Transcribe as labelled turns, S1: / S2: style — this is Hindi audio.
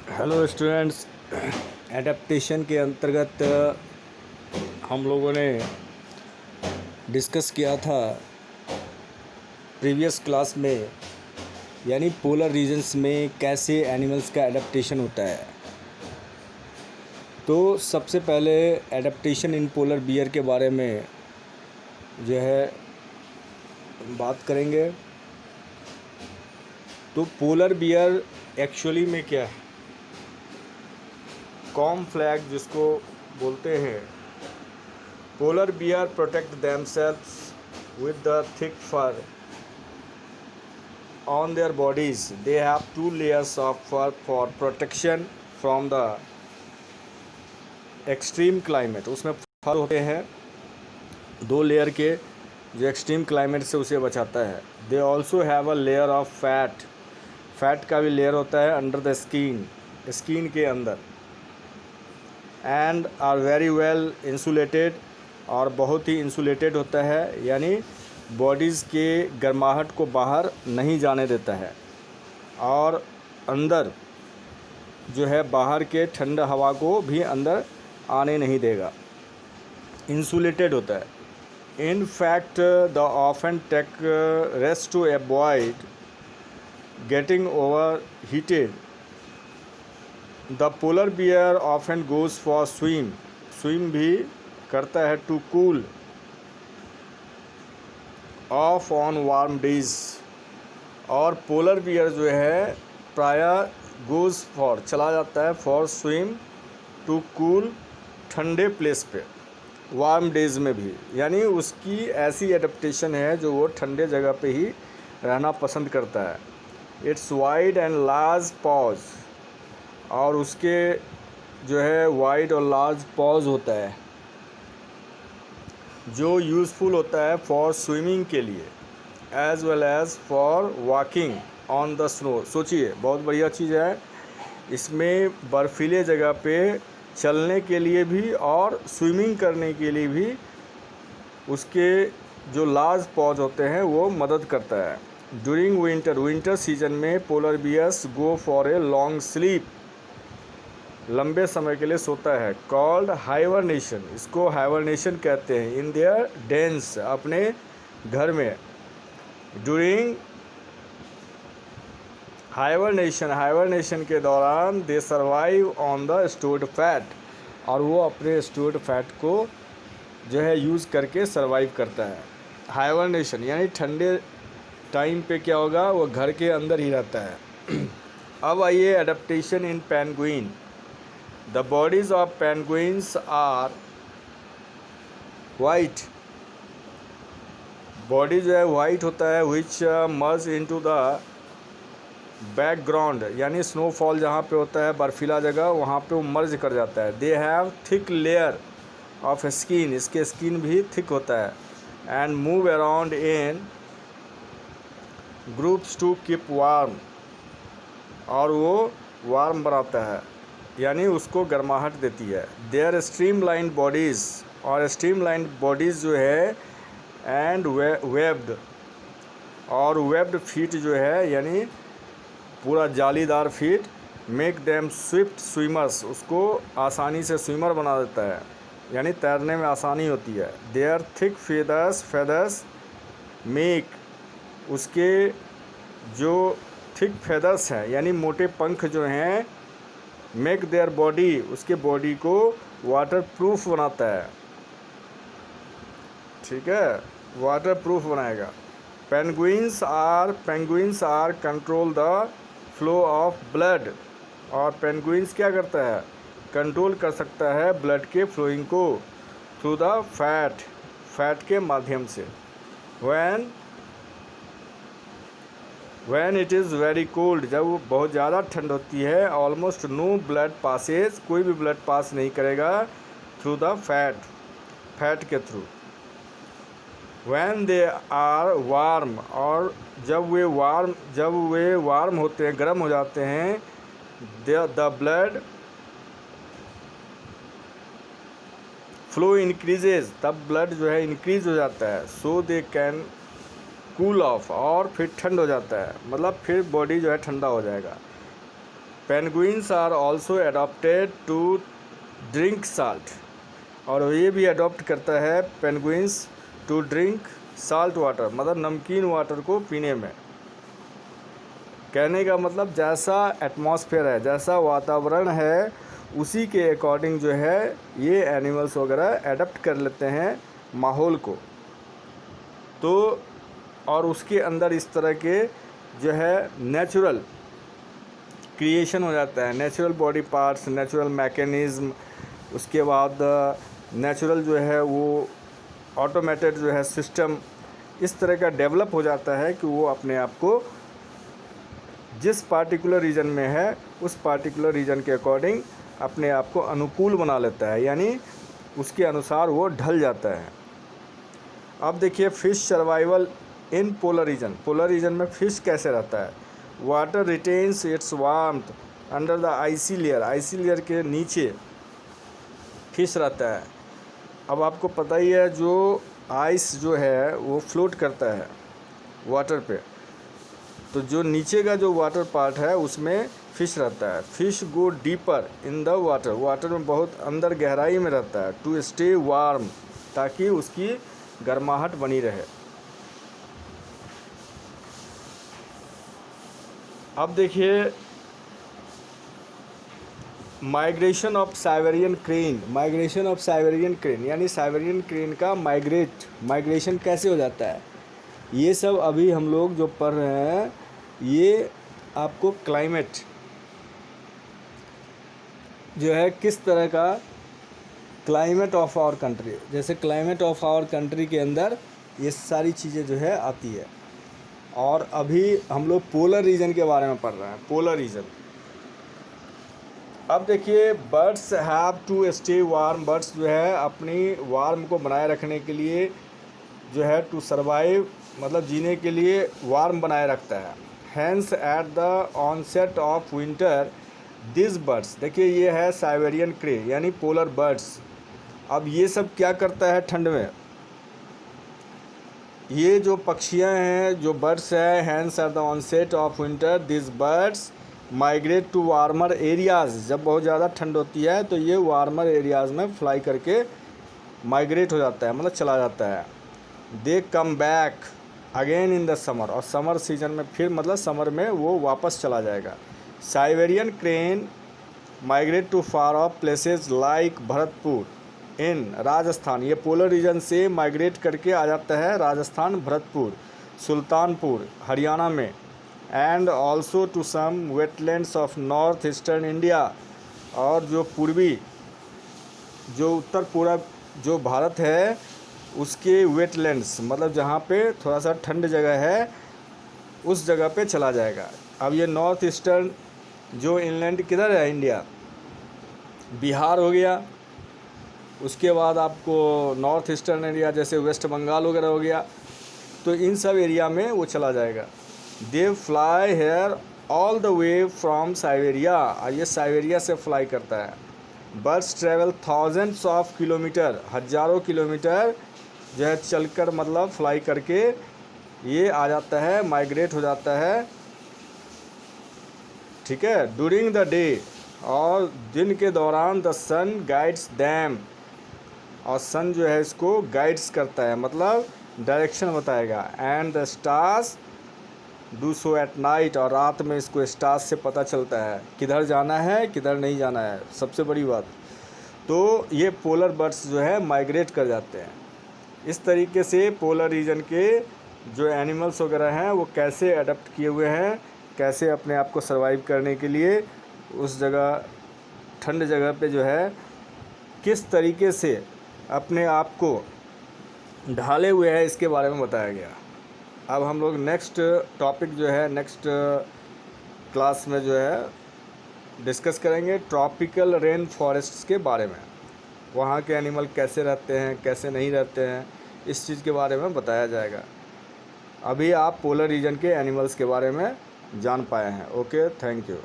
S1: Hello students. एडेप्टेशन के अंतर्गत हम लोगों ने डिस्कस किया था प्रीवियस क्लास में, यानी पोलर रीजन्स में कैसे एनिमल्स का एडेप्टेशन होता है। तो सबसे पहले एडेप्टेशन इन पोलर बियर के बारे में जो है बात करेंगे। तो पोलर बियर एक्चुअली में क्या है, कॉमफ्लैग जिसको बोलते हैं। Polar bear protect themselves with the thick fur on their bodies. They have two layers of fur for protection from the extreme climate. उसमें फर होते हैं दो लेयर के, जो एक्सट्रीम क्लाइमेट से उसे बचाता है। They also have a layer of fat, fat का भी लेयर होता है अंडर द स्किन, स्किन के अंदर। And are very well insulated, और बहुत ही इंसुलेटेड होता है, यानी बॉडीज़ के गर्माहट को बाहर नहीं जाने देता है, और अंदर जो है बाहर के ठंडा हवा को भी अंदर आने नहीं देगा, इंसुलेटेड होता है। In fact they often take rest to avoid getting overheated. The polar bear often goes for swim भी करता है to cool off on warm days. और पोलर बियर जो है प्रायः गोज़ फॉर चला जाता है फॉर स्विम टू कूल ठंडे प्लेस पे, वार्म डेज में भी, यानी उसकी ऐसी एडेप्टेशन है जो वो ठंडे जगह पे ही रहना पसंद करता है। It's wide and large pause, और उसके जो है वाइड और लार्ज पॉज होता है जो यूज़फुल होता है फॉर स्विमिंग के लिए, as well as for walking on the snow. सोचिए, बहुत बढ़िया चीज़ है। इसमें बर्फीले जगह पे चलने के लिए भी और स्विमिंग करने के लिए भी उसके जो लार्ज पॉज होते हैं वो मदद करता है। ड्यूरिंग विंटर सीजन में polar bears go for a long sleep, लंबे समय के लिए सोता है। कॉल्ड हाइबरनेशन, इसको हाइबरनेशन कहते हैं। इन देयर डेंस, अपने घर में। ड्यूरिंग हाइबरनेशन के दौरान दे survive on the stored fat, और वो अपने स्टोर्ड फैट को जो है यूज़ करके सर्वाइव करता है। हाइबरनेशन यानी ठंडे टाइम पे क्या होगा, वो घर के अंदर ही रहता है। अब आइए adaptation in penguin. The bodies of penguins are white, body जो है वाइट होता है, which merge into the background, यानी स्नोफॉल जहाँ पे होता है, बर्फीला जगह, वहाँ पे वो मर्ज कर जाता है। They have thick layer of skin, इसके स्किन भी थिक होता है। And move around in groups to keep warm, और वो वार्म बनाता है, यानी उसको गर्माहट देती है। देयर स्ट्रीमलाइन बॉडीज़, और स्ट्रीमलाइन बॉडीज़ जो है, एंड वेब्ड, और वेब्ड फीट जो है, यानी पूरा जालीदार feet, make them Swift swimmers, उसको आसानी से स्विमर बना देता है, यानी तैरने में आसानी होती है। देयर थिक फेदर्स मेक, उसके जो थिक फेदर्स हैं, यानी मोटे पंख जो हैं, मेक देयर बॉडी, उसके बॉडी को वाटर प्रूफ बनाता है। ठीक है, वाटर प्रूफ बनाएगा। Penguins are control the flow of blood, और पेंगुइन्स क्या करता है, कंट्रोल कर सकता है ब्लड के फ्लोइंग को थ्रू द फैट के माध्यम से। When it is very cold, जब वो बहुत ज़्यादा ठंड होती है, ऑलमोस्ट नो ब्लड पासेज, कोई भी ब्लड पास नहीं करेगा थ्रू द फैट के through. When they are warm, और जब वे वार्म होते हैं, गर्म हो जाते हैं, द ब्लड फ्लो इंक्रीजेज, तब ब्लड जो है इंक्रीज हो जाता है। सो दे कैन कूल ऑफ, और फिर ठंड हो जाता है, मतलब फिर बॉडी जो है ठंडा हो जाएगा। Penguins are also adopted to drink salt, और ये भी अडॉप्ट करता है penguins to drink salt water, मतलब नमकीन वाटर को पीने में। कहने का मतलब जैसा एटमॉस्फेयर है, जैसा वातावरण है, उसी के अकॉर्डिंग जो है ये एनिमल्स वगैरह एडप्ट कर लेते हैं माहौल को। तो और उसके अंदर इस तरह के जो है नेचुरल क्रिएशन हो जाता है, natural body parts, natural mechanism, उसके बाद नेचुरल जो है वो ऑटोमेटेड जो है सिस्टम इस तरह का डेवलप हो जाता है कि वो अपने आप को जिस पार्टिकुलर रीजन में है उस पार्टिकुलर रीजन के अकॉर्डिंग अपने आप को अनुकूल बना लेता है, यानी उसके अनुसार वो ढल जाता है। अब देखिए fish survival in polar region. Polar region में फिश कैसे रहता है? Water retains its warmth under the icy layer. Icy layer के नीचे फिश रहता है। अब आपको पता ही है जो आइस जो है वो फ्लोट करता है वाटर पे, तो जो नीचे का जो वाटर पार्ट है उसमें फ़िश रहता है। Fish go deeper in the water, water में बहुत अंदर गहराई में रहता है, टू स्टे वार्म, ताकि उसकी गर्माहट बनी रहे। अब देखिए migration of Siberian crane. Migration of Siberian crane यानी साइबेरियन क्रेन का माइग्रेशन कैसे हो जाता है, ये सब अभी हम लोग जो पढ़ रहे हैं ये आपको क्लाइमेट जो है किस तरह का क्लाइमेट ऑफ आवर कंट्री, जैसे क्लाइमेट ऑफ आवर कंट्री के अंदर ये सारी चीज़ें जो है आती है। और अभी हम लोग पोलर रीजन के बारे में पढ़ रहे हैं, पोलर रीजन। अब देखिए birds have to stay warm. Birds जो है अपनी वार्म को बनाए रखने के लिए जो है टू सर्वाइव मतलब जीने के लिए वार्म बनाए रखता है। Hence at the onset of winter this birds, देखिए ये है साइबेरियन क्रे यानी पोलर बर्ड्स। अब ये सब क्या करता है ठंड में, ये जो पक्षियां हैं जो बर्ड्स है, hence at the onset of winter this birds migrate to warmer areas. जब बहुत ज़्यादा ठंड होती है तो ये वार्मर एरियाज़ में फ्लाई करके माइग्रेट हो जाता है, मतलब चला जाता है। They come back again in the summer, और समर सीजन में फिर मतलब समर में वो वापस चला जाएगा। Siberian crane migrate to far off places like Bharatpur in Rajasthan. ये पोलर रीजन से माइग्रेट करके आ जाता है राजस्थान, भरतपुर, सुल्तानपुर हरियाणा में, and also to some wetlands of north eastern India. और जो पूर्वी जो उत्तर पूर्व जो भारत है उसके वेटलैंड्स मतलब जहाँ पे थोड़ा सा ठंड जगह है उस जगह पे चला जाएगा। अब ये नॉर्थ ईस्टर्न जो इनलैंड किधर है, इंडिया, बिहार हो गया, उसके बाद आपको नॉर्थ ईस्टर्न एरिया जैसे वेस्ट बंगाल वगैरह हो गया, तो इन सब एरिया में वो चला जाएगा। They fly here all the way from Siberia, और ये साइबेरिया से फ्लाई करता है। Birds travel thousands of kilometre, हज़ारों किलोमीटर जो है चलकर मतलब फ्लाई करके ये आ जाता है, माइग्रेट हो जाता है, ठीक है, ड्यूरिंग द डे, और दिन के दौरान द सन गाइड्स दैम, और सन जो है इसको गाइड्स करता है मतलब डायरेक्शन बताएगा। And the stars do so at night, और रात में इसको स्टार्स से पता चलता है किधर जाना है किधर नहीं जाना है, सबसे बड़ी बात। तो ये पोलर बर्ड्स जो है माइग्रेट कर जाते हैं। इस तरीके से पोलर रीजन के जो एनिमल्स वगैरह हैं वो कैसे अडेप्ट किए हुए हैं, कैसे अपने आप को सर्वाइव करने के लिए उस जगह ठंड जगह पे जो है किस तरीके से अपने आप को ढाले हुए हैं, इसके बारे में बताया गया। अब हम लोग नेक्स्ट टॉपिक जो है नेक्स्ट क्लास में जो है डिस्कस करेंगे ट्रॉपिकल रेन फॉरेस्ट्स के बारे में। वहाँ के एनिमल कैसे रहते हैं कैसे नहीं रहते हैं, इस चीज़ के बारे में बताया जाएगा। अभी आप पोलर रीजन के एनिमल्स के बारे में जान पाए हैं। Okay, thank you.